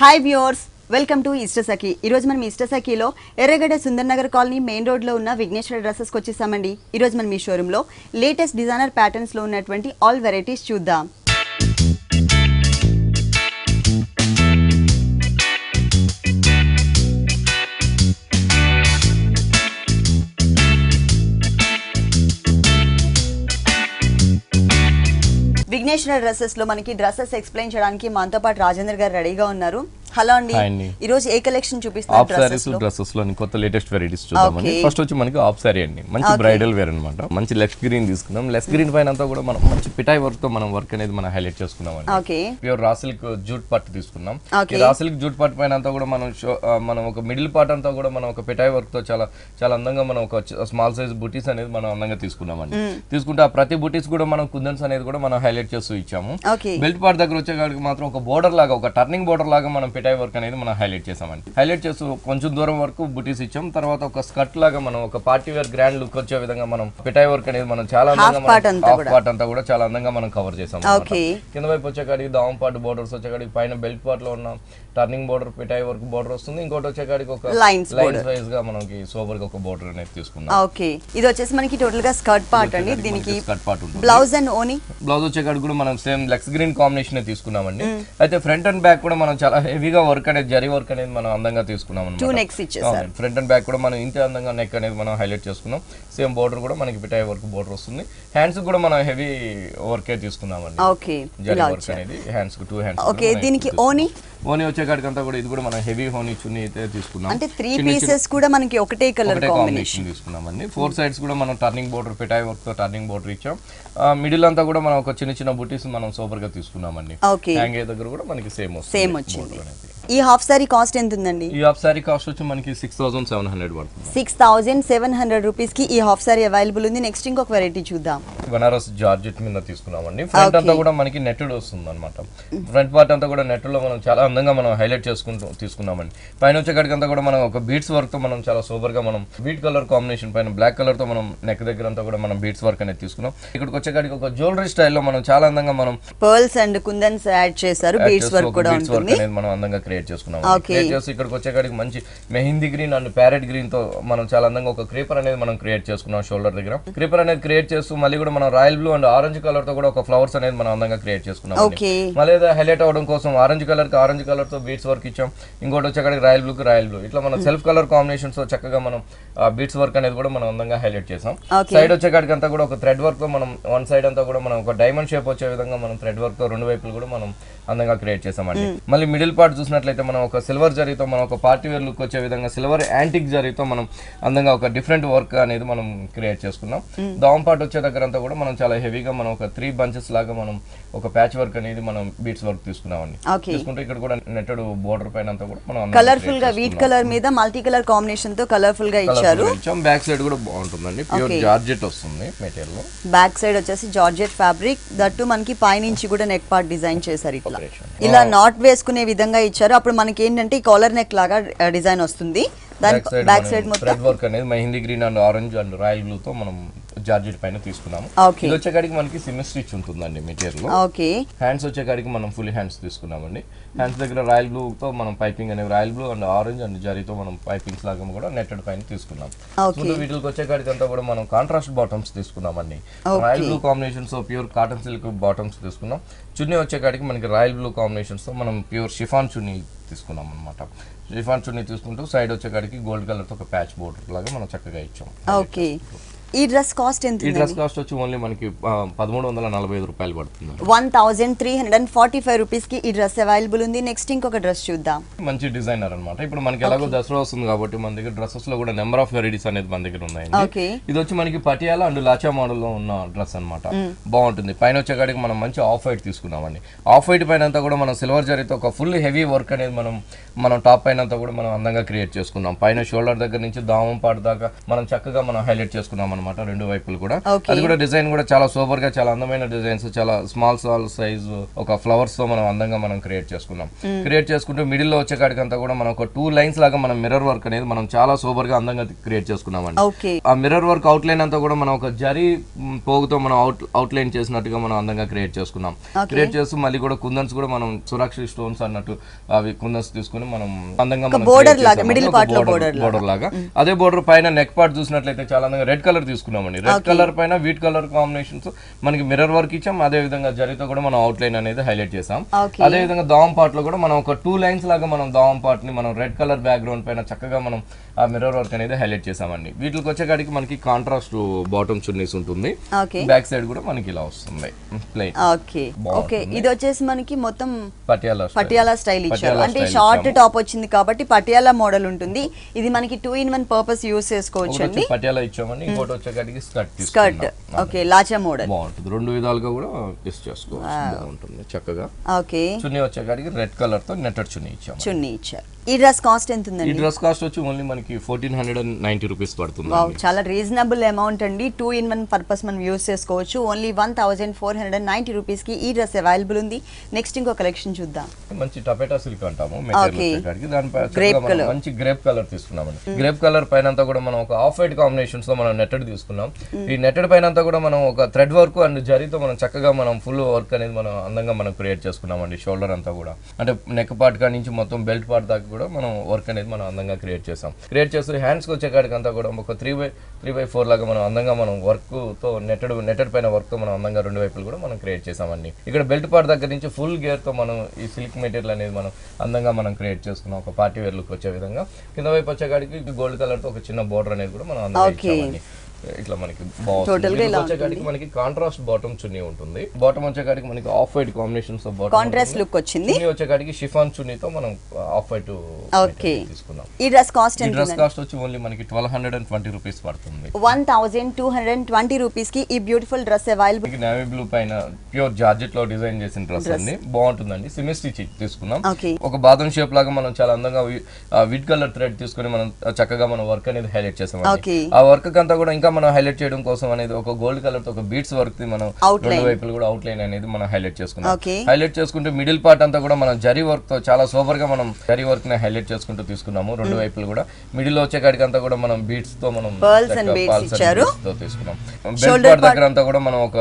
Hi viewers, welcome to Easter Sakhi. ఈరోజు మనం Easter సఖీలో ఎర్రగడ్డ సుందర్ నగర్ కాలనీ మెయిన్ రోడ్లో ఉన్న విఘ్నేశ్వర డ్రెస్సెస్కి వచ్చేసామండి. ఈరోజు మనం ఈ షోరూంలో లేటెస్ట్ డిజైనర్ ప్యాటర్న్స్లో ఉన్నటువంటి ఆల్ వెరైటీస్ చూద్దాం. విఘ్నేశ్వర డ్రెస్సెస్ లో మనకి డ్రెస్సెస్ ఎక్స్ప్లెయిన్ చేయడానికి మనతో పాటు రాజేంద్ర గారు రెడీగా ఉన్నారు. హలో అండి, ఈ రోజు ఏ కలెక్షన్ చూపిస్తారు? ఆఫ్ సారీస్ డ్రెస్సెస్ లో కొత్త లేటెస్ట్ వెరైటీస్ చూద్దామండి. ఫస్ట్ వచ్చి మనకి ఆఫ్ సారీ అండి, మంచి బ్రైడల్ వేర్ అన్నమాట. మంచి లెస్ గ్రీన్ తీసుకున్నాం. లెస్ గ్రీన్ పైన అంతా కూడా మనం మంచి పిటాయి వర్క్ తో మనం వర్క్ అనేది మనం హైలైట్ చేసుకున్నాం అండి. ప్యూర్ రా సిల్క్ జూట్ పట్టు తీసుకున్నాం. ఈ రా సిల్క్ జూట్ పట్టు పైన అంతా కూడా మనం ఒక మిడిల్ పార్ట్ అంతా కూడా మనం ఒక పిటాయి వర్క్ తో చాలా చాలా అందంగా మనం ఒక స్మాల్ సైజ్ బుటీస్ అనేది మనం అందంగా తీసుకున్నామండి. తీసుకుంటే ఆ ప్రతి బుటీస్ కూడా మనం కుందన్స్ అనేది కూడా మనం హైలైట్ చేస్తూ ఇచ్చాము. బెల్ట్ పార్ట్ దగ్గర వచ్చే కాడికి మాత్రం ఒక బోర్డర్ లాగా, ఒక టర్నింగ్ బోర్డర్ లాగా మనం పిటాయి వర్క్ అనేది మనం హైలైట్ చేసామండి. హైలైట్ చేస్తూ కొంచెం దూరం వరకు బుటీస్ ఇచ్చాం. తర్వాత ఒక స్కర్ట్ లాగా మనం ఒక పార్టీ వేర్ గ్రాండ్ లుక్ వచ్చే విధంగా మనం పిటాయి వర్క్ అనేది మనం చాలా అందంగా పార్ట్ అంతా కూడా చాలా అందంగా మనం కవర్ చేసాం. కింద వైపు వచ్చే కాడికి దావం పార్ట్ బోర్డర్స్ వచ్చే కాడికి పైన బెల్ట్ పార్ట్ లో ఉన్న టర్నింగ్ బోర్డర్ పిటాయి వర్క్ బోర్డర్ వస్తుంది. ఇంకోటి వచ్చే కాడికి ఒక లైన్స్ వైజ్ గా మనకి సోబర్ గా ఒక బోర్డర్ అనేది తీసుకున్నాం. ఓకే, ఇది వచ్చేసి మనకి టోటల్ గా స్కర్ట్ పార్ట్ అండి. దీనికి స్కర్ట్ పార్ట్ ఉంటుంది. బ్లౌజ్ అండ్ ఓని బ్లౌజ్ వచ్చే కాడికి కూడా మనం సేమ్ లెక్స్ గ్రీన్ కాంబినేషన్ తీసుకున్నామండి. అయితే ఫ్రంట్ అండ్ బ్యాక్ కూడా మనం చాలా హెవీగా వర్క్ అనేది జరీ వర్క్ అనేది మనం అందంగా తీసుకున్నాం. ఫ్రంట్ అండ్ బ్యాక్ కూడా మనం ఇంత అందంగా నెక్ అనేది మనం హైలైట్ చేసుకున్నాం. సేమ్ బోర్డర్ కూడా మనకి పిటాయి వర్క్ బోర్డర్ వస్తుంది. హ్యాండ్స్ కూడా మనం హెవీ వర్క్ తీసుకున్నామండి. జరీ వర్క్ అనేది హ్యాండ్స్ కు 2 హ్యాండ్స్. ఓకే, దీనికి ఓని వచ్చే కాడికి అంతా కూడా ఇది కూడా మనం హెవీ హోనీ చున్నీ అయితే తీసుకున్నాం. అంటే 3 పీసెస్ కూడా మనకి ఒకటే కలర్ కాంబినేషన్ తీసుకున్నామండి. 4 సైడ్స్ కూడా మనం టర్నింగ్ బోర్డర్ పిటాయి వర్క్ తో టర్నింగ్ బోర్డర్ ఇచ్చాం. మిడిల్ అంతా కూడా మనం ఒక చిన్న చిన్న బుటీస్ మనం సూపర్ గా తీసుకున్నామండి. హ్యాంగ్ దగ్గర కూడా మనకి సేమ్ వచ్చింది. ఈ హాఫ్ సారీ కాస్ట్ ఎంత ఉందండి? ఈ హాఫ్ సారీ కాస్ట్ వచ్చి మనకి 6700 పడుతుంది. 6700 రూపీస్ కి ఈ హాఫ్ సారీ అవైలబుల్ ఉంది. నెక్స్ట్ ఇంకొక వెరైటీ చూద్దాం. బనారస్ జార్జెట్ మీద తీసుకున్నామండి. ఫ్రంట్ అంతా కూడా మనకి నెట్టెడ్ వస్తుంది అనమాట. ఫ్రంట్ పార్ట్ అంతా కూడా నెట్ లో మనం చాలా అందంగా మనం హైలైట్ చేసుకుంటూ తీసుకున్నామండి. పైన వచ్చే కాడికి అంతా కూడా మనం ఒక బీట్స్ వర్క్ తో మనం చాలా సూపర్ గా మనం బీట్ కలర్ కాంబినేషన్ పైన బ్లాక్ కలర్ తో మనం నెక్ దగ్గర అంతా కూడా మనం బీట్స్ వర్క్ అనేది తీసుకున్నాం. ఇక్కడికి వచ్చే కాడికి ఒక జ్యువెలరీ స్టైల్ లో మనం చాలా అందంగా మనం పర్ల్స్ అండ్ కుందన్స్ యాడ్ చేశారు. బీట్స్ వర్క్ కూడా ఉంటుంది. మనం అందంగా క్రియేట్ చేసుకున్నాం. ఇక్కడికి వచ్చే కాడికి మంచి mehndi green and parrot green తో మనం చాలా అందంగా ఒక క్రీపర్ అనేది మనం క్రియేట్ చేసుకున్నాం. షోల్డర్ దగ్గర క్రీపర్ అనేది క్రియేట్ చేస్తూ మళ్ళీ కూడా మనం royal blue and orange colour తో కూడా ఒక ఫ్లవర్స్ అనేది మనం అందంగా క్రియేట్ చేసుకున్నాం. మళ్ళీ హైలైట్ అవడం కోసం ఆరెంజ్ కలర్ కి ఆరెంజ్ కలర్ తో బీట్స్ వర్క్ ఇచ్చాం. ఇంకోటి వచ్చే కాడికి రాయల్ బ్లూ కి రాయల్ బ్లూ, ఇట్లా మనం సెల్ఫ్ కలర్ కాంబినేషన్స్ తో చక్కగా మనం బీట్స్ వర్క్ అనేది కూడా మనం అందంగా హైలైట్ చేసాం. సైడ్ వచ్చే కాడికి అంతా కూడా ఒక థ్రెడ్ వర్క్ తో మనం వన్ సైడ్ అంతా కూడా మనం ఒక డైమండ్ షేప్ వచ్చే విధంగా మనం థ్రెడ్ వర్క్ తో రెండు వైపులు కూడా మనం అందంగా క్రియేట్ చేసామండి. మళ్ళీ మిడిల్ పార్ట్ చూసినట్లయితే మనం ఒక సిల్వర్ జరీతో మనం ఒక పార్టీ వేర్ లుక్ వచ్చే విధంగా సిల్వర్ యాంటిక్ జరీతో మనం అందంగా ఒక డిఫరెంట్ వర్క్ అనేది మనం క్రియేట్ చేసుకున్నాం. దావం పార్ట్ వచ్చే దగ్గర అంతా కూడా మనం చాలా హెవీగా మనం ఒక 3 బంచెస్ లాగా మనం ఒక ప్యాచ్ వర్క్ అనేది మనం బీట్స్ వర్క్ తీసుకున్నామండి. తీసుకుంటే ఇక్కడ కూడా నెట్టెడ్ బోర్డర్ పైన అంతా కూడా మనం కలర్ఫుల్ గా వీట్ కలర్ మీద మల్టీ కలర్ కాంబినేషన్ తో కలర్ఫుల్ గా ఇచ్చారు. బ్యాక్ సైడ్ కూడా బాగుంటుందండి. ప్యూర్ జార్జెట్ వస్తుంది మెటీరియల్ లో. బ్యాక్ సైడ్ వచ్చేసి జార్జెట్ ఫ్యాబ్రిక్, దట్టు మనకి పైనుంచి కూడా నెక్ పార్ట్ డిజైన్ చేశారు. ఇలా నాట్ వేసుకునే విధంగా ఇచ్చారు. అప్పుడు మనకి ఏంటంటే ఈ కాలర్ నెక్ లాగా డిజైన్ వస్తుంది. దాని బ్యాక్ సైడ్ మొత్తం థ్రెడ్ వర్క్ అనేది mehndi green and orange and royal blue తో మనం జార్జెట్ పైన తీసుకున్నాము. ఇది వచ్చే కాడికి మనకి సిమెట్రీ స్టిచ్ ఉంటుందండి మెటీరియల్. హ్యాండ్స్ వచ్చే కాడికి మనం ఫుల్ హ్యాండ్స్ తీసుకున్నామండి. హ్యాండ్స్ దగ్గర రాయల్ బ్లూ తో మనం పైపింగ్ అనేది royal blue and orange and జరీతో మనం పైపింగ్స్ లాగా కూడా నెట్టెడ్ పైన తీసుకున్నాం. వీటికి వచ్చే కాడికి అంతా కూడా మనం కాంట్రాస్ట్ బాటమ్స్ తీసుకున్నామండి. Royal blue combinations pure cotton silk bottoms తీసుకున్నాం. చున్నీ వచ్చే కాడికి మనకి రాయల్ బ్లూ కాంబినేషన్స్ తో మనం ప్యూర్ షిఫాన్ చున్నీ తీసుకున్నాం అనమాట. షిఫాన్ చున్నీ తీసుకుంటూ సైడ్ వచ్చే కాడికి గోల్డ్ కలర్ తో ఒక ప్యాచ్ బోర్డర్ లాగా మనం చక్కగా ఇచ్చాం. ఈ డ్రెస్ కాస్ట్ ఎంత? ఈ డ్రెస్ కాస్ట్ వచ్చి ఓన్లీ మనకి 1345 రూపాయలు పడుతుంది. 1345 రూపీస్ కి ఈ డ్రెస్ అవైలబుల్ ఉంది. నెక్స్ట్ ఇంకొక డ్రెస్ చూద్దాం. మంచి డిజైనర్ అన్నమాట. ఇప్పుడు మనకి ఎలాగో దసరా వస్తుంది కాబట్టి మన దగ్గర డ్రెస్సెస్ లో కూడా నెంబర్ ఆఫ్ వెరైటీస్ అనేది మన దగ్గర ఉన్నాయండి. ఇది వచ్చి మనకి పటియాలా అండ్ లాచా మోడల్ లో ఉన్న డ్రెస్ అన్నమాట. బాగుంటుంది. పైన వచ్చే కాడికి మనం మంచి ఆఫ్ వైట్ తీసుకున్నామండి. ఆఫ్ వైట్ పైన అంతా కూడా మనం సిల్వర్ జరీతో ఒక ఫుల్ హెవీ వర్క్ అనేది మనం టాప్ పైన అంతా కూడా మనం అందంగా క్రియేట్ చేసుకున్నాం. పైన షోల్డర్ దగ్గర నుంచి దావం పాటు దాకా మనం చక్కగా మనం హైలైట్ చేసుకున్నాం. అన్నమాట రెండు వైపులు కూడా. Okay. అది కూడా డిజైన్ కూడా చాలా సూపర్ గా, చాలా అందమైన డిజైన్స్, చాలా స్మాల్ సైజ్ ఒక ఫ్లవర్స్ తో మనం అందంగా మనం క్రియేట్ చేసుకున్నాం. క్రియేట్ చేసుకుంటూ మిడిల్ లో వచ్చే కాడికి అంతా కూడా మనం ఒక 2 లైన్స్ లాగా మనం మిర్రర్ వర్క్ అనేది మనం చాలా సూపర్ గా అందంగా క్రియేట్ చేసుకున్నామండి. ఓకే. ఆ మిర్రర్ వర్క్ అవుట్ లైన్ అంతా కూడా మనం ఒక జరీ పోగుతో మనం అవుట్ లైన్ చేసినట్టుగా మనం అందంగా క్రియేట్ చేసుకున్నాం. క్రియేట్ చేస్తూ మళ్ళీ కూడా కుందన్స్ కూడా మనం సురాక్షి స్టోన్స్ అన్నట్టు అవి కుందన్స్ తీసుకుని మనం అందంగా బోర్డర్ లాగా. అదే బోర్డర్ పైన నెక్ పార్ట్ చూసినట్లయితే చాలా అందంగా రెడ్ కలర్ తీసుకున్నామండి. రెడ్ కలర్ పైన వీట్ కలర్ కాంబినేషన్స్ మనకి మిర్రర్ వర్క్ ఇచ్చాం. అదే విధంగా జరీతో కూడా మనం అవుట్ లైన్ అనేది హైలైట్ చేసాం. అదే విధంగా దావం పార్ట్ లో కూడా మనం ఒక 2 లైన్స్ లాగా మనం దావం పార్ట్ ని మనం రెడ్ కలర్ బ్యాక్గ్రౌండ్ పైన చక్కగా మనం ఆ మిర్రర్ వర్క్ అనేది హైలైట్ చేసామండి. వీటికి వచ్చేకాడికి మనకి కాంట్రాస్ట్ బాటమ్ చున్నీస్ ఉంటుంది. బ్యాక్ సైడ్ కూడా మనకి ఇలా వస్తుంది ప్లెయిన్. ఓకే, ఇది వచ్చేసి మనకి మొత్తం పటియాలా స్టైల్ ఇచ్చారు. అంటే షార్ట్ టాప్ వచ్చింది కాబట్టి పటియాలా మోడల్ ఉంటుంది. ఇది మనకి 2-in-1 పర్పస్ యూస్ చేసుకోవచ్చు అండి. పటియాలా ఇచ్చామని ఇంకోటి వచ్చేకాడికి స్కర్ట్. ఓకే, లాచా మోడల్ బాగుంటుంది. రెండు విధాలుగా కూడా యూస్ చేసుకోవచ్చు, బాగుంటుంది చక్కగా. ఓకే, చున్నీ వచ్చేకాడికి రెడ్ కలర్ తో నెట్టెడ్ చున్నీ ఇచ్చారు. ఈ డ్రెస్ కాస్ట్ ఎంత ఉందండి? ఈ డ్రెస్ కాస్ట్ వచ్చి ఓన్లీ మనకి 1490 రూపీస్ పడుతుంది. చాలా రీజనబుల్ అమౌంట్ అండి. 2-in-1 పర్పస్ మనం యూస్ చేసుకోవచ్చు. ఓన్లీ 1490 రూపీస్ కి ఈ డ్రెస్ అవైలబుల్ ఉంది. నెక్స్ట్ ఇంకో కలెక్షన్ చూద్దాం. మంచి టపేటా సిల్క్ అంటాము దానిపై మంచి గ్రేప్ కలర్ తీసుకున్నామండి. గ్రేప్ కలర్ పైన అంతా కూడా మనం ఒక ఆఫ్ వైట్ కాంబినేషన్స్ తో మనం నెట్టెడ్ తీసుకున్నాం. ఈ నెట్టెడ్ పైన అంతా కూడా మనం ఒక థ్రెడ్ వర్క్ అండ్ జరీతో మనం చక్కగా మనం ఫుల్ వర్క్ అనేది మనం అందంగా మనం క్రియేట్ చేసుకున్నామండి. షోల్డర్ అంతా కూడా అంటే నెక్ పార్ట్ కాడి నుంచి మొత్తం బెల్ట్ పార్ట్ దాకా కూడా మనం వర్క్ అనేది మనం అందంగా క్రియేట్ చేసాం. క్రియేట్ చేస్తూ హ్యాండ్స్కి వచ్చే కాడికి అంతా కూడా ఒక 3x4 లాగా మనం అందంగా మనం వర్క్ తో నెట్టెడ్ పైన వర్క్ తో మనం అందంగా రెండు వైపులు కూడా మనం క్రియేట్ చేసామండి. ఇక్కడ బెల్ట్ పార్ట్ దగ్గర నుంచి ఫుల్ గేర్ తో మనం ఈ సిల్క్ మెటీరియల్ అనేది మనం అందంగా మనం క్రియేట్ చేసుకున్నాం. ఒక పార్టీ వేర్ లుక్ వచ్చే విధంగా కింద వైపు వచ్చే కాడికి గోల్డ్ కలర్ తో ఒక చిన్న బోర్డర్ అనేది కూడా మనం అందంగా ఇచ్చామండి. ఇట్లా మనకి వచ్చేకాడికి మనకి కాంట్రాస్ట్ బాటమ్ చున్నీ ఉంటుంది. బాటమ్ వచ్చేకాడికి మనకి off white combinations of bottom contrast look వచ్చింది. చున్నీ వచ్చేకాడికి షిఫాన్ చున్నీతో మనం ఆఫ్ వైట్ తీసుకున్నాం. ఈ డ్రెస్ కాస్ట్ ఎంత? ఈ డ్రెస్ కాస్ట్ వచ్చి ఓన్లీ మనకి 1220 రూపీస్ పడుతుంది. 1220 రూపీస్ కి ఈ beautiful dress available. Navy blue పైన ప్యూర్ జార్జెట్ లో డిజైన్ చేసిన డ్రెస్ అండి. బాగుంటుందండి. సిమీ స్టిచ్ తీసుకున్నాం. ఒక బాదం షేప్ లాగా మనం చాలా అందంగా విట్ కలర్ థ్రెడ్ తీసుకుని మనం చక్కగా మనం వర్క్ అనేది హైలైట్ చేసాం. ఆ వర్క్ అంతా కూడా ఇంకా మనం హైలైట్ చేయడం కోసం అనేది ఒక గోల్డ్ కలర్ తో ఒక బీట్స్ వర్క్ ని మనం రెండు వైపులు కూడా అవుట్ లైన్ అనేది మనం హైలైట్ చేసుకున్నాం. హైలైట్ చేసుకుంటే మిడిల్ పార్ట్ అంతా కూడా మనం జరీ వర్క్ తో చాలా సూపర్ గా మనం జరీ వర్క్ ని హైలైట్ చేసుకుంటూ తీసుకున్నాము. రెండు వైపులు కూడా మిడిల్ లో వచ్చే కాడికి అంతా కూడా మనం బీట్స్ తో మనం తీసుకున్నాం. బెల్ట్ పార్ట్ దగ్గర అంతా కూడా మనం ఒక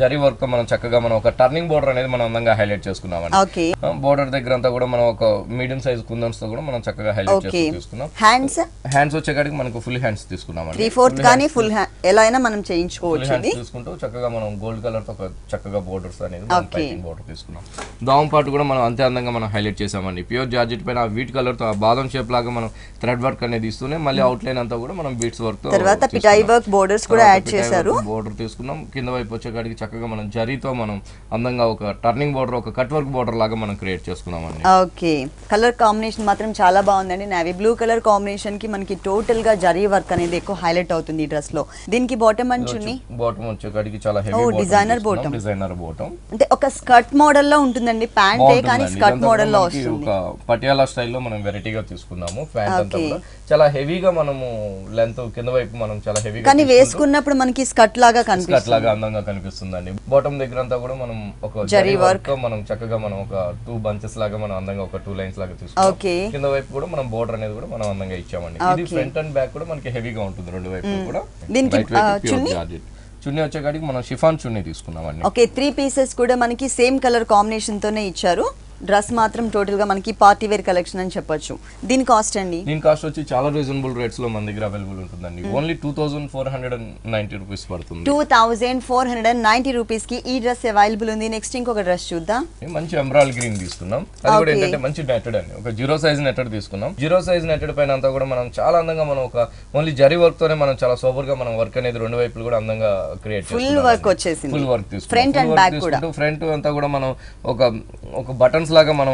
జరీ వర్క్ తో మనం చక్కగా మనం ఒక టర్నింగ్ బోర్డర్ అనేది మనం అందంగా హైలైట్ చేసుకున్నామండి. బోర్డర్ దగ్గర అంతా కూడా మనం ఒక మీడియం సైజ్ కుందన్స్ తో కూడా మనం చక్కగా హైలైట్ చేసి తీసుకున్నాం. హ్యాండ్స్ వచ్చే కాడికి మనకు ఫుల్ హ్యాండ్స్ తీసుకున్నామండి. 3/4 కానీ ఫుల్ ఎలా అయినా మనం చేయించుకోవచ్చు. తీసుకుంటూ చక్కగా మనం గోల్డ్ కలర్ తో ఒక చక్కగా బోర్డర్స్ అనేది పైపింగ్ బోర్డర్ తీసుకున్నాం. దావం పార్ట్ కూడా మనం అంతే అందంగా మనం హైలైట్ చేసామండి. ప్యూర్ జార్జెట్ పైన వీట్ కలర్ తో బాదం షేప్ లాగా మనం థ్రెడ్ వర్క్ అనేది ఇస్తూనే మళ్ళీ అవుట్ లైన్ అంతా కూడా మనం బీట్స్ వర్క్ తో తర్వాత పిటాయి వర్క్ బోర్డర్స్ కూడా యాడ్ చేశారు. బోర్డర్ తీసుకున్నాం. కింద వైపు వచ్చేకాడికి చక్కగా మనం జరీతో మనం అందంగా ఒక టర్నింగ్ బోర్డర్ ఒక కట్ వర్క్ బోర్డర్ లాగా మనం క్రియేట్ చేసుకున్నామండి. ఓకే, కలర్ కాంబినేషన్ మాత్రం చాలా బాగుందండి. నేవీ బ్లూ కలర్ కాంబినేషన్ కి మనకి టోటల్ గా జరీ వర్క్ అనేది ఎక్కువ హైలైట్ అవుతుంది ఈ డ్రెస్ లో. దీనికి బాటమ్ అండ్ చున్నీ బాటమ్ వచ్చేకాడికి చాలా హెవీ డిజైనర్ బాటమ్ అంటే ఒక స్కర్ట్ మోడల్ లో ఉంటుందండి. ప్యాంట్ కానీ స్కర్ట్ మోడల్ లో వస్తుంది. ఒక పటియాలా స్టైల్లో మనం వెరైటీగా తీసుకున్నాము. ప్యాంట్ అంతా కూడా చాలా హెవీగా మనము లెంత్ కింద వైపు మనం చాలా హెవీగా కానీ వేసుకున్నప్పుడు మనకి స్కర్ట్ లాగా కనిపిస్తుంది. స్కర్ట్ లాగా అందంగా కనిపిస్తుందండి. బాటమ్ దగ్గర అంతా కూడా మనం ఒక జరీ వర్క్ తో మనం చక్కగా మనం ఒక 2 బంచెస్ లాగా మనం అందంగా ఒక 2 లైన్స్ లాగా తీసుకున్నాం. కింద వైపు కూడా మనం బోర్డర్ అనేది కూడా మనం అందంగా ఇచ్చామండి. ఇది ఫ్రంట్ అండ్ బ్యాక్ కూడా మనకి హెవీగా ఉంటుంది రెండు వైపు కూడా. చున్నీ వచ్చేకాడికి మనం షిఫాన్ చున్నీ తీసుకున్నామండి. ఓకే, 3 పీసెస్ కూడా మనకి సేమ్ కలర్ కాంబినేషన్ తోనే ఇచ్చారు. డ్రెస్ మాత్రం టోటల్ గా మనకి పార్టీ వేర్ కలెక్షన్ అని చెప్పొచ్చు. దీని కాస్ట్ అండి? దీని కాస్ట్ వచ్చి చాలా రీజనబుల్ రేట్స్ లో మన దగ్గర అవైలబుల్ ఉంటుందండి. ఓన్లీ 2490 రూపీస్ పడుతుంది. 2490 రూపీస్ కి ఈ డ్రెస్ అవైలబుల్ ఉంది. నెక్స్ట్ ఇంకొక డ్రెస్ చూద్దాం. మంచి ఎమరాల్డ్ గ్రీన్ తీసుకున్నాం. అది కూడా ఏంటంటే మంచి నెట్టెడ్ అండి. ఒక 0 సైజ్ నెట్టెడ్ తీసుకున్నాం. 0 సైజ్ నెట్టెడ్ పైన అంతా కూడా మనం చాలా అందంగా మనం ఒక ఓన్లీ జరీ వర్క్ తోనే మనం చాలా సూపర్ గా మనం వర్క్ అనేది రెండు వైపులు కూడా అందంగా క్రియేట్ చేస్తాం. ఫుల్ వర్క్ వచ్చేసింది. ఫుల్ వర్క్ తీసుకున్నాం. ఫ్రంట్ అండ్ బ్యాక్ కూడా. ఫ్రంట్ అంతా కూడా మనం ఒక బటన్స్ లాగా మనం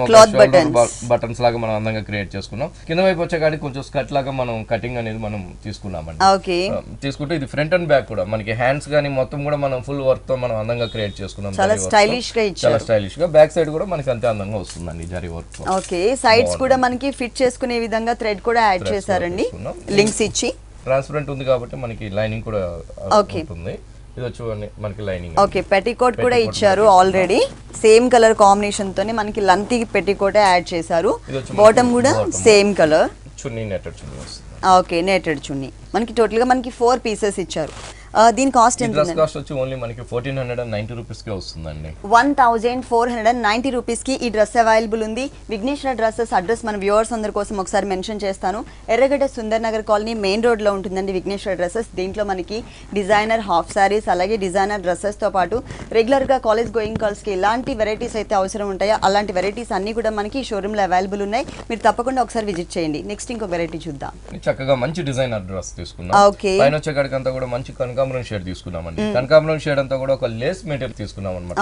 బటన్స్ లాగా మనం అందంగా క్రియేట్ చేసుకున్నాం. కింద వైపు వచ్చే కాడికి కొంచెం స్కర్ట్ లాగా మనం కటింగ్ అనేది మనం తీసుకున్నామండి. తీసుకుంటే ఇది ఫ్రంట్ అండ్ బ్యాక్ కూడా మనకి హ్యాండ్స్ గానీ మొత్తం కూడా మనం ఫుల్ వర్క్ తో మనం అందంగా క్రియేట్ చేసుకున్నాం. చాలా స్టైలిష్ గా ఇచ్చారు. చాలా స్టైలిష్ గా బ్యాక్ సైడ్ కూడా మనకి అంతే అందంగా వస్తుందండి జరీ వర్క్. ఓకే, సైడ్స్ కూడా మనకి ఫిట్ చేసుకునే విధంగా థ్రెడ్ కూడా యాడ్ చేశారండి లింక్స్ ఇచ్చి. ట్రాన్స్పరెంట్ ఉంది కాబట్టి మనకి లైనింగ్ కూడా ఉంటుంది. ఇది వచ్చి మనకి లైనింగ్. ఓకే, పెట్టికోట్ కూడా ఇచ్చారు ఆల్రెడీ. సేమ్ కలర్ కాంబినేషన్ తోనే మనకి లంతి పెట్టికోట్ యాడ్ చేశారు. బాటమ్ కూడా సేమ్ కలర్. చున్నీ నెట్టెడ్ చున్నీ వస్తుంది. ఓకే, నెట్టెడ్ చున్నీ. మనకి టోటల్ గా మనకి 4 పీసెస్ ఇచ్చారు. దీని కాస్ట్ ఎంత? డ్రెస్ కాస్ట్ వచ్చి ఓన్లీ మనకి 1490 రూపీస్ కే వస్తుందండి. 1490 రూపీస్ కి ఈ డ్రెస్ అవైలబుల్ ఉంది. విఘ్నేశ్వర డ్రెస్సెస్ అడ్రస్ మన వ్యూవర్స్ అందరి కోసం ఒకసారి మెన్షన్ చేస్తాను. ఎర్రగడ్డ Sundar Nagar colony main road లో ఉంటుందండి విఘ్నేశ్వర డ్రెస్సెస్. దీంట్లో మనకి డిజైనర్ హాఫ్ సారీస్ అలాగే డిజైనర్ డ్రెస్సెస్ తో పాటు రెగ్యులర్ గా కాలేజ్ గోయింగ్ గర్ల్స్ కి ఎలాంటి వెరైటీస్ అయితే అవసరం ఉంటాయో అలాంటి వెరైటీస్ అన్ని కూడా మనకి షోరూమ్ లో అవైలబుల్ ఉన్నాయి. మీరు తప్పకుండా ఒకసారి విజిట్ చేయండి. నెక్స్ట్ ఇంకో వెరైటీ చూద్దాం. చక్కగా మంచి డిజైనర్ డ్రెస్ తీసుకున్నాం. ఓకే, పైన వచ్చేకాడికి అంతా కూడా మంచి కనకాంబరం షేడ్ తీసుకున్నామండి. కనకాంబరం షేడ్ అంతా కూడా ఒక లేస్ మెటీరియల్ తీసుకున్నాం అనమాట.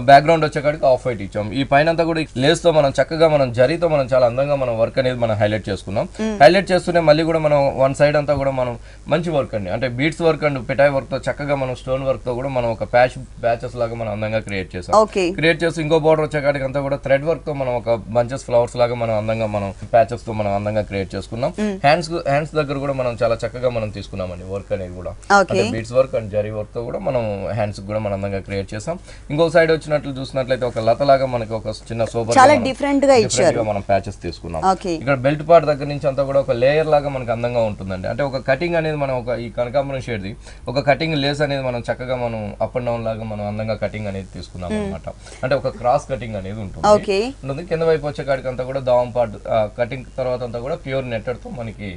బ్యాక్గ్రౌండ్ వచ్చేకాడికి ఆఫ్ వైట్ ఇచ్చాం. ఈ పైన అంతా కూడా లేస్ తో మనం చక్కగా మనం జరీతో మనం చాలా అందంగా మనం వర్క్ అనేది మనం హైలైట్ చేసుకున్నాం. హైలైట్ చేస్తూనే మళ్ళీ కూడా మనం వన్ సైడ్ అంతా కూడా మనం మంచి వర్క్ అండి, అంటే బీడ్స్ వర్క్ అండ్ పిటాయ్ వర్క్ తో చక్కగా మనం స్టోన్ వర్క్ తో కూడా మనం ఒక ప్యాచెస్ లాగా మనం అందంగా క్రియేట్ చేసాం. క్రియేట్ చేసి ఇంకో బోర్డర్ వచ్చేకాడికి అంతా కూడా థ్రెడ్ వర్క్ తో మనం ఒక బంచెస్ ఫ్లవర్స్ లాగా మనం అందంగా మనం ప్యాచెస్ తో మనం అందంగా క్రియేట్ చేసుకున్నాం. హ్యాండ్స్ దగ్గర కూడా మనం చాలా చక్కగా మనం తీసుకున్నామండి వర్క్ అనేది కూడా, అంటే beads work and zari work తో కూడా మనం హ్యాండ్స్ కూడా మనం అందంగా క్రియేట్ చేసాం. ఇంకో సైడ్ వచ్చినట్లు చూసినట్లయితే ఒక లత లాగా మనకి ఒక చిన్న సోబర్ చాలా డిఫరెంట్ గా ఇచ్చారు. మనం ప్యాచెస్ తీసుకున్నాం. ఇక్కడ బెల్ట్ పార్ట్ దగ్గర నుంచి అంతా కూడా ఒక లేయర్ లాగా మనకి అందంగా ఉంటుందండి. అంటే ఒక కటింగ్ అనేది మనం ఒక ఈ కనకాంబరం షేడ్ ది ఒక కటింగ్ లేస్ అనేది మనం చక్కగా మనం అప్ అండ్ డౌన్ లాగా మనం అందంగా కటింగ్ అనేది తీసుకున్నాం అనమాట. అంటే ఒక క్రాస్ కటింగ్ అనేది ఉంటుంది. కింద వైపు వచ్చే కాడికి అంతా కూడా దావం పార్ట్ కటింగ్ తర్వాత అంతా కూడా ప్యూర్ నెట్టెడ్ తో మనకి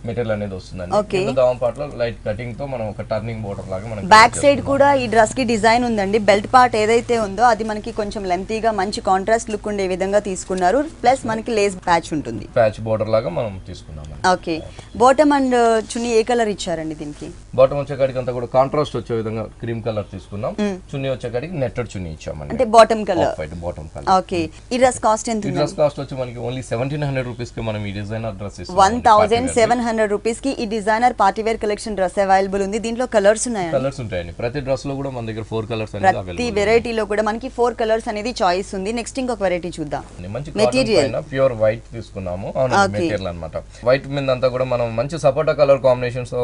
మెటీరియల్ అనేది వస్తుందండి. దావం పార్ట్ లో లైట్ కటింగ్ తో మనం ఒక టర్నింగ్ బోర్డర్ లాగా మనం బ్యాక్ సైడ్ కూడా ఈ డ్రెస్ కి డిజైన్ ఉందండి. బెల్ట్ పార్ట్ ఏదైతే ఉందో అది మనకి కొంచెం లెంతీగా మంచి కాంట్రాస్ట్ లుక్ ఉండే విధంగా తీసుకున్నారు. ప్లస్ మనకి లేస్ ప్యాచ్ ఉంటుంది, ప్యాచ్ బోర్డర్ లాగా మనం తీసుకున్నాం. Okay, bottom and chunni A colour ఇచ్చారండి దీనికి? బాటమ్ వచ్చే కాడికి అంతా కూడా కాంట్రాస్ట్ వచ్చే విధంగా క్రీమ్ కలర్ తీసుకున్నాం. చున్నీ వచ్చే కాడికి నెట్టెడ్ చున్నీ ఇచ్చామండి, అంటే bottom colour. Bottom colour. Okay, ఈ డ్రెస్ కాస్ట్ ఎంత? ఈ డ్రెస్ కాస్ట్ వచ్చి మనకి ఓన్లీ 1700 రూపీస్ కి మనం ఈ డిజైనర్ డ్రెస్ ఇస్తాం. 1700 రూపీస్ కి ఈ designer party wear collection dress available ఉంది. దీంట్లో కలర్స్ ఉన్నాయి. కలర్స్ ఉంటాయండి. ప్రతి డ్రెస్ లో కూడా మన దగ్గర 4 కలర్స్ అనేది అవైలబుల్. ప్రతి వెరైటీలో కూడా మనకి 4 కలర్స్ అనేది చాయిస్ ఉంది. నెక్స్ట్ ఇంకొక వెరైటీ చూద్దాం. మంచి మెటీరియల్ ప్యూర్ వైట్ తీసుకున్నాము. మెటీరియల్ అన్నమాట. వైట్ మీద అంతా కూడా మనం మంచి సపోటా కలర్ కాంబినేషన్స్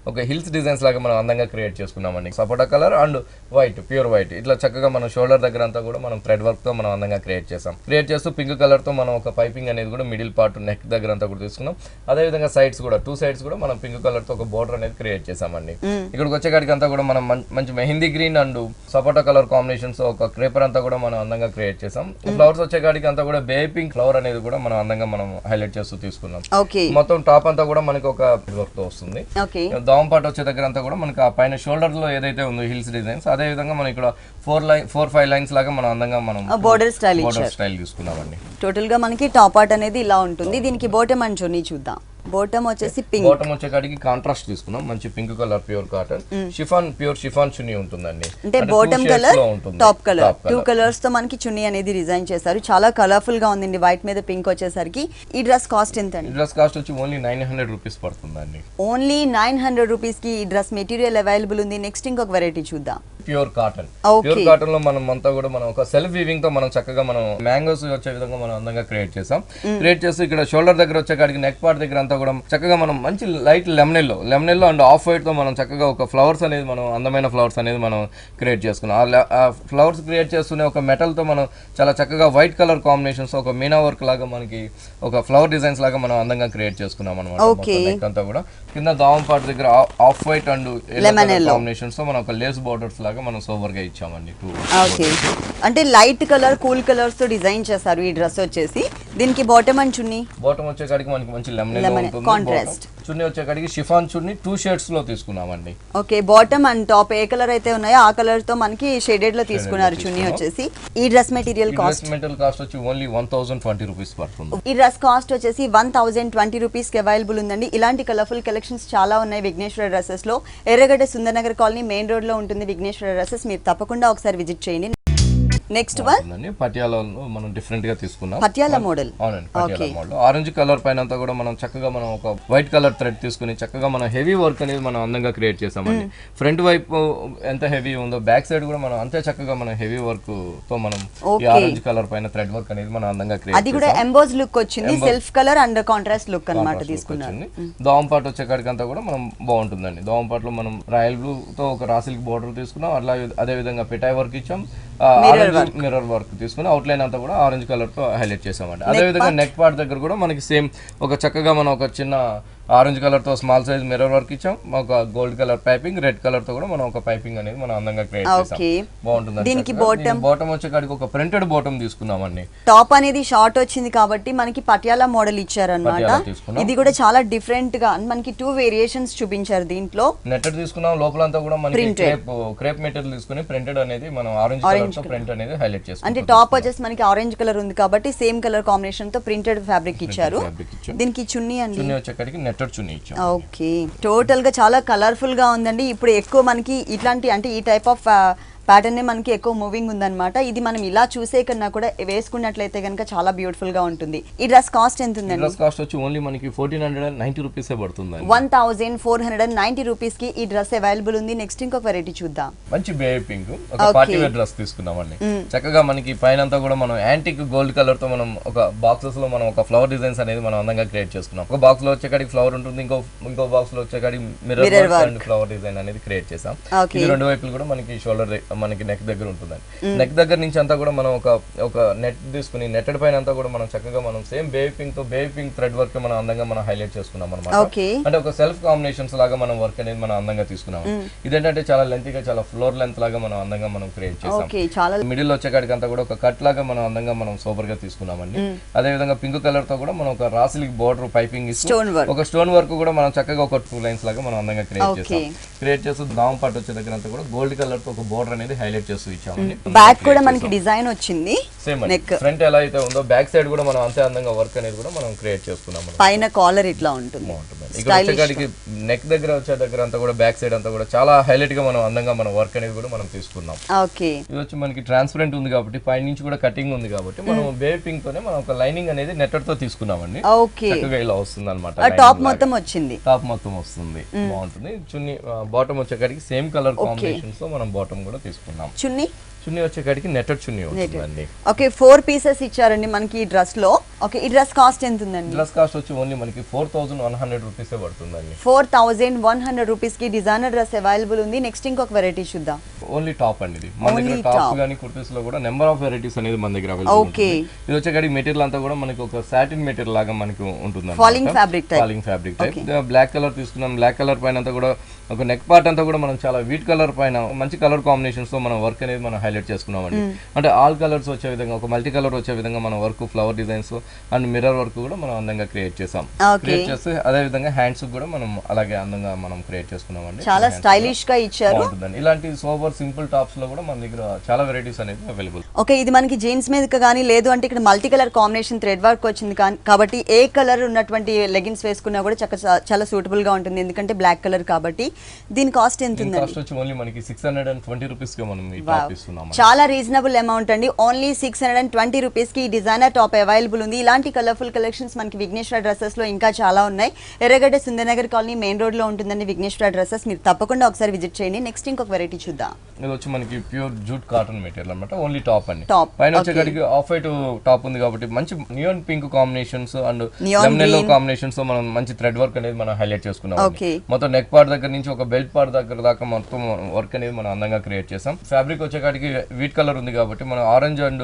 ఒక హిల్స్ డిజైన్స్ లాగా మనం అందంగా క్రియేట్ చేసుకున్నామండి. సపోటా colour and white, pure white ఇట్లా చక్కగా మనం షోల్డర్ దగ్గర అంతా కూడా మనం థ్రెడ్ వర్క్ తో మనం అందంగా క్రియేట్ చేసాం. క్రియేట్ చేస్తూ పింక్ కలర్ తో మనం ఒక పైపింగ్ అనేది కూడా మిడిల్ పార్ట్ నెక్ దగ్గర అంతా కూడా తీసుకున్నాం. అదే విధంగా సైడ్స్ కూడా 2 సైడ్స్ కూడా మనం పింక్ కలర్ తో ఒక బోర్డర్ అనేది క్రియేట్ చేసామండి. ఇక్కడికి వచ్చేకాడికి అంతా కూడా మనం మంచి mehndi green and sapota colour combinations ఒక క్రేపర్ అంతా కూడా మనం అందంగా క్రియేట్ చేసాం. ఫ్లవర్స్ వచ్చేకాడికి అంతా కూడా బే పింక్ ఫ్లవర్ అనేది కూడా మనం అందంగా మనం హైలైట్ చేస్తూ తీసుకున్నాం. మొత్తం టాప్ అంతా కూడా మనకి ఒక వర్క్ తో వస్తుంది. దావం పార్ట్ వచ్చే దగ్గర అంతా కూడా మనకి ఆ పైన షోల్డర్ లో ఏదైతే ఉందో హిల్స్ డిజైన్స్, అదే విధంగా మనం ఇక్కడ 4-5 లైన్స్ లాగా మనం అందంగా మనం బోర్డర్ స్టైల్ తీసుకున్నామండి. టోటల్ గా మనకి టాప్ పార్ట్ అనేది ఇలా ఉంటుంది. దీనికి బాటమ్ అండ్ చున్నీ చూద్దాం. బాటమ్ వచ్చేసి పింక్, బాటమ్ వచ్చేకాడికి కాంట్రాస్ట్ తీసుకున్నాం. మంచి pink colour pure cotton pure chiffon చున్నీ ఉంటుందండి. అంటే bottom colour top colour 2 colours తో మనకి చున్నీ అనేది డిజైన్ చేశారు. చాలా కలర్ఫుల్ గా ఉందండి. వైట్ మీద పింక్ వచ్చేసరికి. ఈ డ్రెస్ కాస్ట్ ఎంత అండి? డ్రెస్ కాస్ట్ వచ్చి ఓన్లీ 900 రూపీస్ పడుతుందండి. ఓన్లీ 900 రూపీస్ కి ఈ డ్రెస్ మెటీరియల్ అవైలబుల్ ఉంది. నెక్స్ట్ ఇంకొక వెరైటీ చూద్దాం. Pure cotton. ప్యూర్ కాటన్ లో మనం అంతా కూడా మనం ఒక సెల్ఫ్ వీవింగ్ తో మనం చక్కగా మనం మ్యాంగోస్ వచ్చే విధంగా మనం అందంగా క్రియేట్ చేసాం. క్రియేట్ చేసి ఇక్కడ షోల్డర్ దగ్గర వచ్చే కాడికి నెక్ పార్ట్ దగ్గర అంతా కూడా చక్కగా మనం మంచి light lemon yellow and off white తో మనం చక్కగా ఒక ఫ్లవర్స్ అనేది మనం అందమైన ఫ్లవర్స్ అనేది మనం క్రియేట్ చేసుకున్నాం. ఆ ఫ్లవర్స్ క్రియేట్ చేస్తూనే ఒక మెటల్ తో మనం చాలా చక్కగా వైట్ కలర్ కాంబినేషన్స్ ఒక మీనా వర్క్ లాగా మనకి ఒక ఫ్లవర్ డిజైన్స్ లాగా మనం అందంగా క్రియేట్ చేసుకున్నాం అనమాట. నెక్ అంతా కూడా కింద దావం పార్ట్ దగ్గర ఆఫ్ వైట్ అండ్ కాంబినేషన్స్ తో మనం ఒక లేస్ బోర్డర్స్ లాగా మనం సోబర్ గా ఇచ్చామండి. ఓకే, అంటే లైట్ కలర్ కూల్ కలర్స్ తో డిజైన్ చేశారు ఈ డ్రెస్ వచ్చేసి. దీనికి బాటమ్ అండ్ చున్నీ, బాటమ్ వచ్చే కాడికి మనకి మంచి లెమన్ కాంట్రాస్ట్, చున్నీ వచ్చే కాడికి షిఫాన్ చున్నీ 2 షేడ్స్ లో తీసుకున్నామండి. Okay, bottom and top A colour అయితే ఉన్నాయో ఆ కలర్ తో మనకి షేడెడ్ లో తీసుకున్నారు చున్నీ వచ్చేసి. ఈ డ్రెస్ మెటీరియల్ కాస్ట్ వచ్చి ఓన్లీ 1020 రూపీస్ పడుతుంది. ఈ డ్రెస్ కాస్ట్ వచ్చేసి 1020 రూపీస్ కి అవైలబుల్ ఉందండి. ఇలాంటి కలర్ఫుల్ కలెక్షన్స్ చాలా ఉన్నాయి విఘ్నేశ్వర డ్రెస్సెస్ లో. ఎర్రగడ్డ Sundar Nagar colony main road లో ఉంటుంది విఘ్నేశ్వర డ్రెస్సెస్. మీరు తప్పకుండా ఒకసారి విజిట్ చేయండి. నెక్స్ట్ వన్ పటియాలలో మనం డిఫరెంట్ గా తీసుకున్నాం. పటియాలా మోడల్. అవునండి, పటియాలా మోడల్. ఆరెంజ్ కలర్ పైన అంతా కూడా మనం చక్కగా మనం ఒక వైట్ కలర్ థ్రెడ్ తీసుకుని చక్కగా మనం హెవీ వర్క్ అనేది మనం అందంగా క్రియేట్ చేసామండి. ఫ్రంట్ వైపు ఎంత హెవీ ఉందో బ్యాక్ సైడ్ కూడా మనం అంతే చక్కగా మనం హెవీ వర్క్ తో మనం ఈ ఆరెంజ్ కలర్ పైన థ్రెడ్ వర్క్ అనేది మనం అందంగా క్రియేట్ అది కూడా ఎంబోజ్ లుక్ వచ్చింది, self colour and contrast look అన్నమాట తీసుకున్నాను. దోమ పాటు వచ్చేకాడికి అంతా కూడా మనం బాగుంటుందండి. దోమ పాటలో మనం రాయల్ బ్లూ తో ఒక రాసిల్క్ బోర్డర్ తీసుకున్నాం. అట్లా అదే విధంగా పిటాయ్ వర్క్ ఇచ్చాం, మిర్రర్ వర్క్ తీసుకుని అవుట్ లైన్ అంతా కూడా ఆరెంజ్ కలర్ తో హైలైట్ చేసామండి. అదే విధంగా నెక్ పార్ట్ దగ్గర కూడా మనకి సేమ్ ఒక చక్కగా మనం ఒక చిన్న ఆరెంజ్ కలర్ తో స్మాల్ సైజ్ మిర్రర్ వర్క్ ఇచ్చాం, ఒక gold colour piping, red colour తో కూడా మనం ఒక పైపింగ్ అనేది మనం అందంగా క్రియేట్ చేసాం. బాగుంటుంది. దీనికి బాటమ్ వచ్చేకాడికి ఒక ప్రింటెడ్ బాటమ్ తీసుకున్నామండి. టాప్ అనేది షార్ట్ వచ్చింది కాబట్టి మనకి పటియాలా మోడల్ ఇచ్చారన్నమాట. ఇది కూడా చాలా డిఫరెంట్ గా మనకి 2 వేరియేషన్స్ చూపించారు దీంట్లో. నెట్టెడ్ తీసుకున్నాం, లోపలంతా కూడా మనకి క్రేప్ మెటీరియల్ తీసుకుని ప్రింటెడ్ అనేది మనం ఆరెంజ్ కలర్ తో ప్రింట్ అనేది హైలైట్ చేసాం. అంటే టాప్ వచ్చేసి మనకి ఆరెంజ్ కలర్ ఉంది కాబట్టి సేమ్ కలర్ కాంబినేషన్ తో ప్రింటెడ్ ఫ్యాబ్రిక్ ఇచ్చారు. దీనికి చున్నీ అండి, చున్నీ వచ్చేకాడికి నెట్టెడ్ చున్నీ ఇచ్చాం. ఓకే, టోటల్ గా చాలా కలర్ఫుల్ గా ఉందండి. ఇప్పుడు ఎక్కువ మనకి ఇట్లాంటి అంటే ఈ టైప్ ఆఫ్ ప్యాటర్న్ మనకి ఎక్కువ మూవింగ్ ఉందన్నమాట. ఇది మనం ఇలా చూసే కన్నా కూడా వేసుకున్నట్లయితే కనుక చాలా బ్యూటిఫుల్ గా ఉంటుంది. ఈ డ్రెస్ కాస్ట్ ఎంత ఉందండి? డ్రెస్ కాస్ట్ వచ్చి ఓన్లీ మనకి 1490 రూపీస్ పడుతుంది. 1490 రూపీస్ కి ఈ డ్రెస్ అవైలబుల్ ఉంది. నెక్స్ట్ ఇంకొక వెరైటీ చూద్దాం. మంచి బేబీ పింక్ ఒక పార్టీ వేర్ డ్రెస్ తీసుకున్నామండి. చక్కగా మనకి పైన అంతా కూడా మనం యాంటిక్ గోల్డ్ కలర్ తో మనం ఒక బాక్సెస్ లో మనం ఒక ఫ్లవర్ డిజైన్స్ అనేది మనం అందంగా క్రియేట్ చేసుకున్నాం. ఒక బాక్స్ లో వచ్చేకాడికి ఫ్లవర్ ఉంటుంది, ఇంకో బాక్స్ లో వచ్చేకాడికి mirror work and flower design అనేది క్రియేట్ చేసాం. ఇది రెండు వైపులు కూడా మనకి షోల్డర్ మనకి నెక్ దగ్గర ఉంటుందండి. నెక్ దగ్గర నుంచి అంతా కూడా మనం ఒక నెట్ తీసుకుని నెట్టెడ్ పైన అంతా కూడా మనం చక్కగా మనం same baby pink thread work మనం అందంగా మనం హైలైట్ చేసుకున్నాం అనమాట. అంటే ఒక సెల్ఫ్ కాంబినేషన్స్ లాగా మనం వర్క్ అనేది మనం అందంగా తీసుకున్నాం. ఇదేంటంటే చాలా లెంతీగా చాలా ఫ్లోర్ లెంత్ లాగా మనం అందంగా మనం క్రియేట్ చేసాం. మిడిల్ వచ్చేకాడికి అంతా కూడా ఒక కట్ లాగా మనం అందంగా మనం సూపర్ గా తీసుకున్నామండి. అదే విధంగా పింక్ కలర్ తో కూడా మనం ఒక రాసిలిక్ బోర్డర్ పైపింగ్ ఇస్తూ ఒక స్టోన్ వర్క్ కూడా మనం చక్కగా ఒక 2 లైన్స్ లాగా మనం అందంగా క్రియేట్ చేస్తూ దావం పాటు వచ్చే దగ్గర అంతా కూడా గోల్డ్ కలర్ తో ఒక బోర్డర్ అనేది హైలైట్ చేస్తూ ఇచ్చామండి. బ్యాక్ కూడా మనకి డిజైన్ వచ్చింది. సేమ్ ఫ్రంట్ ఎలా అయితే ఉందో బ్యాక్ సైడ్ కూడా మనం అంతే అందంగా వర్క్ అనేది కూడా మనం క్రియేట్ చేసుకున్నాం. పైన కాలర్ ఇట్లా ఉంటుంది. ఇక్కడ వచ్చేకాడికి నెక్ దగ్గర వచ్చే దగ్గర అంతా కూడా బ్యాక్ సైడ్ అంతా కూడా చాలా హైలైట్ గా మనం అందంగా మన వర్క్ అనేది కూడా మనం తీసుకున్నాం. ఇది వచ్చి మనకి ట్రాన్స్పరెంట్ ఉంది కాబట్టి పైన నుంచి కూడా కటింగ్ ఉంది కాబట్టి మనం బేబీ పింక్ తోనే మనం ఒక లైనింగ్ అనేది నెట్టెడ్ తో తీసుకున్నామండి. చక్కగా ఇలా వస్తుంది అనమాట. టాప్ మొత్తం వచ్చింది, టాప్ మొత్తం వస్తుంది, బాగుంటుంది. చున్నీ బాటమ్ వచ్చేకాడికి సేమ్ కలర్ కాంబినేషన్స్ తో మనం బాటమ్ కూడా తీసుకున్నాం. చున్నీ వచ్చేకాడికి నెట్టెడ్ చున్నీ వస్తుందండి. ఓకే, 4 పీసెస్ ఇచ్చారండి మనకి ఈ డ్రెస్ లో. ఓకే, ఈ డ్రెస్ కాస్ట్ ఎంత ఉందండి? డ్రెస్ కాస్ట్ వచ్చి ఓన్లీ మనకి 4100 రూపీస్ పడుతుందండి. 4100 రూపీస్ కి డిజైనర్ డ్రెస్ అవైలబుల్ ఉంది. నెక్స్ట్ ఇంకొక వెరైటీ చూద్దాం. ఓన్లీ టాప్ అండి. ఇది మన దగ్గర టాప్స్ గానీ కుర్తీస్ లో కూడా నెంబర్ ఆఫ్ వెరైటీస్ అనేది మన దగ్గర అవైలబుల్ ఉంది. ఇది వచ్చేకాడికి మెటీరియల్ అంతా కూడా మనకి ఒక సాటిన్ మెటీరియల్ లాగా మనకి ఉంటుంది. Falling fabric type black colour తీసుకున్నాం. బ్లాక్ కలర్ పైన అంతా కూడా ఒక నెక్ పార్ట్ అంతా కూడా మనం చాలా వీట్ కలర్ పైన మంచి కలర్ కాంబినేషన్స్ తో మనం వర్క్ అనేది మనం హైలైట్ చేసుకున్నామండి. అంటే ఆల్ కలర్స్ వచ్చే విధంగా ఒక మల్టీ కలర్ వచ్చే విధంగా మనం work flower designs and mirror work కూడా మనం అందంగా క్రియేట్ చేసాం. క్రియేట్ చేస్తే అదే విధంగా హ్యాండ్స్ కూడా మనం అలాగే అందంగా మనం క్రియేట్ చేసుకున్నామండి. చాలా స్టైలిష్ గా ఇచ్చారు. ఇలాంటి సోబర్ సింపుల్ టాప్స్ లో కూడా మన దగ్గర చాలా వెరైటీస్ అనేది అవైలబుల్. ఓకే, ఇది మనకి జీన్స్ మీద కానీ లేదు అంటే ఇక్కడ multi colour combination thread work వచ్చింది కాబట్టి ఏ కలర్ ఉన్నటువంటి లెగిన్స్ వేసుకున్నా కూడా చాలా సూటబుల్ గా ఉంటుంది. ఎందుకంటే బ్లాక్ కలర్ కాబట్టి. దీని కాస్ట్ ఎంత ఉంది? కాస్ట్ వచ్చి ఓన్లీ మనకి 620 రూపీస్ కి మనం ఈ టాప్ ఇస్తున్నాం. చాలా రీజనబుల్ అమౌంట్ అండి. ఓన్లీ 620 రూపీస్ కి డిజైనర్ టాప్ అవైలబుల్ ఉంది. ఇలాంటి కలర్ఫుల్ కలెక్షన్స్ మనకి విఘ్నేశ్వర డ్రెస్సెస్ లో ఇంకా చాలా ఉన్నాయి. ఎర్రగడ్డ సుందరనగర్ కాలనీ మెయిన్ రోడ్ లో ఉంటుందండి విఘ్నేశ్వర డ్రెస్సెస్. మీరు తప్పకుండా ఒకసారి విజిట్ చేయండి. నెక్స్ట్ ఇంకొక వెరైటీ చూద్దాం. ఇది వచ్చి మనకి ప్యూర్ జూట్ కాటన్ మెటీరియల్ అన్నమాట. ఓన్లీ టాప్ అండి. పైన వచ్చేకాడికి ఆఫ్ వైట్ టాప్ ఉంది కాబట్టి మంచి neon pink combinations and lemon yellow combinations తో మనం మంచి థ్రెడ్ వర్క్ అనేది మనం హైలైట్ చేసుకున్నాం. మొత్తం నెక్ పార్ట్ దగ్గర నుంచి ఒక బెల్ట్ పార్ట్ దగ్గర దాకా మొత్తం వర్క్ అనేది మనం అందంగా క్రియేట్ చేసాం. ఫ్యాబ్రిక్ వచ్చేకాడికి వీట్ కలర్ ఉంది కాబట్టి మనం orange and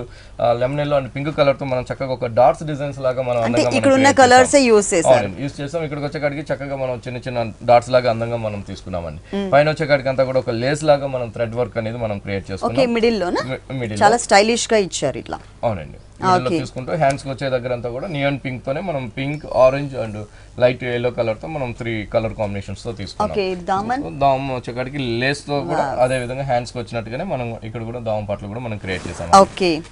lemon yellow and pink colour తో మనం చక్కగా ఒక డాట్స్ డిజైన్స్ లాగా మనం అందంగా యూస్ చేసాం. ఇక్కడికి వచ్చేకాడికి చక్కగా మనం చిన్న చిన్న డాట్స్ లాగా అందంగా మనం తీసుకున్నామండి. పైన వచ్చేకాడికి అంతా కూడా ఒక లేస్ లాగా మనం థ్రెడ్ వర్క్ అనేది మనం క్రియేట్ చేసుకున్నాం. మిడిల్ లో చాలా స్టైలిష్ గా ఇచ్చారు ఇట్లా. అవునండి. చూసుకుంటూ హ్యాండ్స్ వచ్చే దగ్గర అంతా కూడా నియాన్ పింక్ తోనే మనం pink, orange and light yellow colour తో మనం 3 కలర్ కాంబినేషన్స్ తో తీసుకున్నాం. దామ్ వచ్చేకాడికి లేస్ తో కూడా అదే విధంగా హ్యాండ్స్ కి వచ్చినట్టుగానే మనం ఇక్కడ కూడా దామ్ పాటలు కూడా మనం క్రియేట్ చేసాం.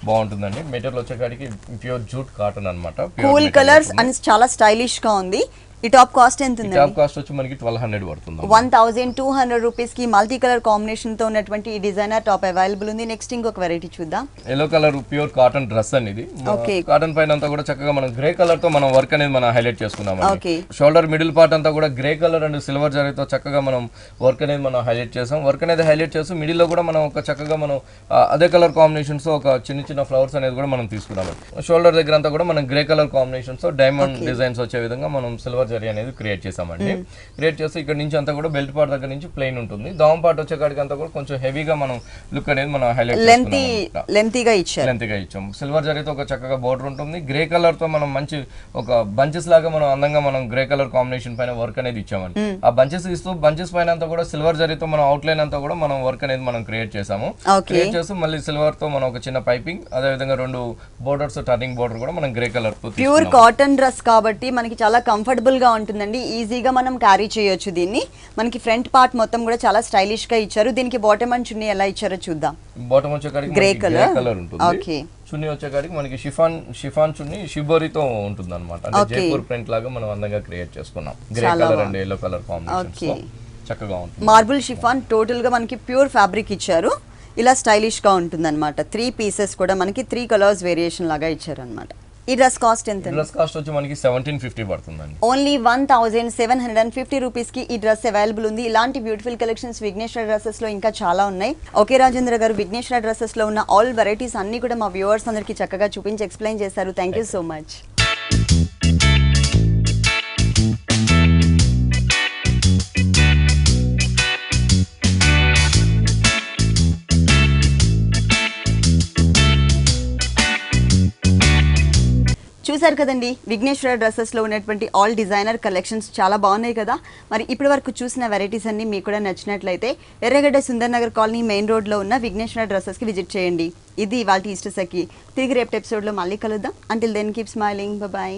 బాగుంటుందండి. మెటీరియల్ వచ్చేకాడికి ప్యూర్ జూట్ కాటన్ అన్నమాట. కూల్ కలర్స్ అండ్ చాలా స్టైలిష్ గా ఉంది. ఈ టాప్ కాస్ట్ ఎంత ఉంది? టాప్ కాస్ట్ వచ్చి మనకి 1200 పడుతుంది. 1200 రూపీస్ కి మల్టీ కలర్ కాంబినేషన్ తో ఉన్నటువంటి ఈ డిజైనర్ టాప్ అవైలబుల్ ఉంది. నెక్స్ట్ ఇంకొక వెరైటీ చూద్దాం. Yellow colour pure cotton dress అనేది కాటన్ పైన అంతా కూడా చక్కగా మనం గ్రే కలర్ తో మనం వర్క్ అనేది మనం హైలైట్ చేసుకున్నాం. షోల్డర్ మిడిల్ పార్ట్ అంతా కూడా గ్రే కలర్ అండ్ సిల్వర్ జరీతో చక్కగా మనం వర్క్ అనేది మనం హైలైట్ చేసాం. వర్క్ అనేది హైలైట్ చేస్తూ మిడిల్ లో కూడా మనం ఒక చక్కగా మనం అదే కలర్ కాంబినేషన్స్ ఒక చిన్న చిన్న ఫ్లవర్స్ అనేది కూడా మనం తీసుకున్నాం. షోల్డర్ దగ్గర అంతా కూడా మనం grey colour combinations diamond designs వచ్చే విధంగా మనం సిల్వర్ జరీ అనేది క్రియేట్ చేసామండి. క్రియేట్ చేస్తే ఇక్కడ నుంచి అంతా కూడా బెల్ట్ పార్ట్ దగ్గర నుంచి ప్లెయిన్ ఉంటుంది. దామ్ పార్ట్ వచ్చే కాడికి అంతా కూడా కొంచెం హెవీగా మనం లుక్ అనేది మనం హైలైట్ లెంతీగా ఇచ్చాం. సిల్వర్ జరీతో ఒక చక్కగా బోర్డర్ ఉంటుంది. గ్రే కలర్ తో మనం మంచి ఒక బంచెస్ లాగా మనం అందంగా మనం గ్రే కలర్ కాంబినేషన్ పైన వర్క్ అనేది ఇచ్చామండి. ఆ బంచెస్ ఇస్తూ బంచెస్ పైన అంతా కూడా సిల్వర్ జరీతో మనం అవుట్ లైన్ అంతా కూడా మనం వర్క్ అనేది మనం క్రియేట్ చేసాము. క్రియేట్ చేస్తూ మళ్ళీ సిల్వర్ తో మనం ఒక చిన్న పైపింగ్, అదే విధంగా 2 బోర్డర్స్ టర్నింగ్ బోర్డర్ కూడా మనం గ్రే కలర్ తో. ప్యూర్ కాటన్ డ్రెస్ కాబట్టి మనకి చాలా కంఫర్టబుల్ గా ఉంటుందండి. ఈజీగా మనం క్యారీ చేయొచ్చు దీన్ని. మనకి ఫ్రంట్ పార్ట్ మొత్తం కూడా చాలా స్టైలిష్ గా ఇచ్చారు. దీనికి బాటమ్ అండ్ చున్నీ ఎలా ఇచ్చారో చూద్దాం. బాటమ్ వచ్చేకాడికి గ్రే కలర్ ఉంటుంది. చున్నీ వచ్చేకాడికి మనకి షిఫాన్ చున్నీ షిబోరితో ఉంటుంది అనమాట. అంటే జైపూర్ ప్రింట్ లాగా మనం అందంగా క్రియేట్ చేసుకున్నాం. Grey colour and yellow colour combination చక్కగా ఉంటుంది. మార్బుల్ షిఫాన్ టోటల్ గా మనకి ప్యూర్ ఫ్యాబ్రిక్ ఇచ్చారు. ఇలా స్టైలిష్ గా ఉంటుంది అనమాట. 3 పీసెస్ కూడా మనకి 3 కలర్స్ వేరియేషన్ లాగా ఇచ్చారు అనమాట. ఈ డ్రెస్ కాస్ట్ ఎంత? డ్రెస్ కాస్ట్ వచ్చి మనకి 1750 పడుతుందండి. ఓన్లీ 1750 రూపీస్ కి ఈ డ్రెస్ అవైలబుల్ ఉంది. ఇలాంటి బ్యూటిఫుల్ కలెక్షన్స్ విఘ్నేశ్వర డ్రెస్సెస్ లో ఇంకా చాలా ఉన్నాయి. ఓకే రాజేంద్ర గారు, విఘ్నేశ్వర డ్రెస్సెస్ లో ఉన్న ఆల్ వెరైటీస్ అన్ని కూడా మా వ్యూవర్స్ అందరికి చక్కగా చూపించి ఎక్స్ప్లెయిన్ చేశారు. Thank you so much. చూసారు కదండి, విఘ్నేశ్వర డ్రెస్సెస్లో ఉన్నటువంటి ఆల్ డిజైనర్ కలెక్షన్స్ చాలా బాగున్నాయి కదా. మరి ఇప్పటి వరకు చూసిన వెరైటీస్ అన్ని మీకు కూడా నచ్చినట్లయితే ఎర్రగడ్డ సుందర్ నగర్ కాలనీ మెయిన్ రోడ్లో ఉన్న విఘ్నేశ్వర డ్రెస్సెస్కి విజిట్ చేయండి. ఇది ఇవాళ ఈస్టర్ సఖి. తిరిగి రేపు ఎపిసోడ్లో మళ్ళీ కలుద్దాం. Until then keep smiling. Bye.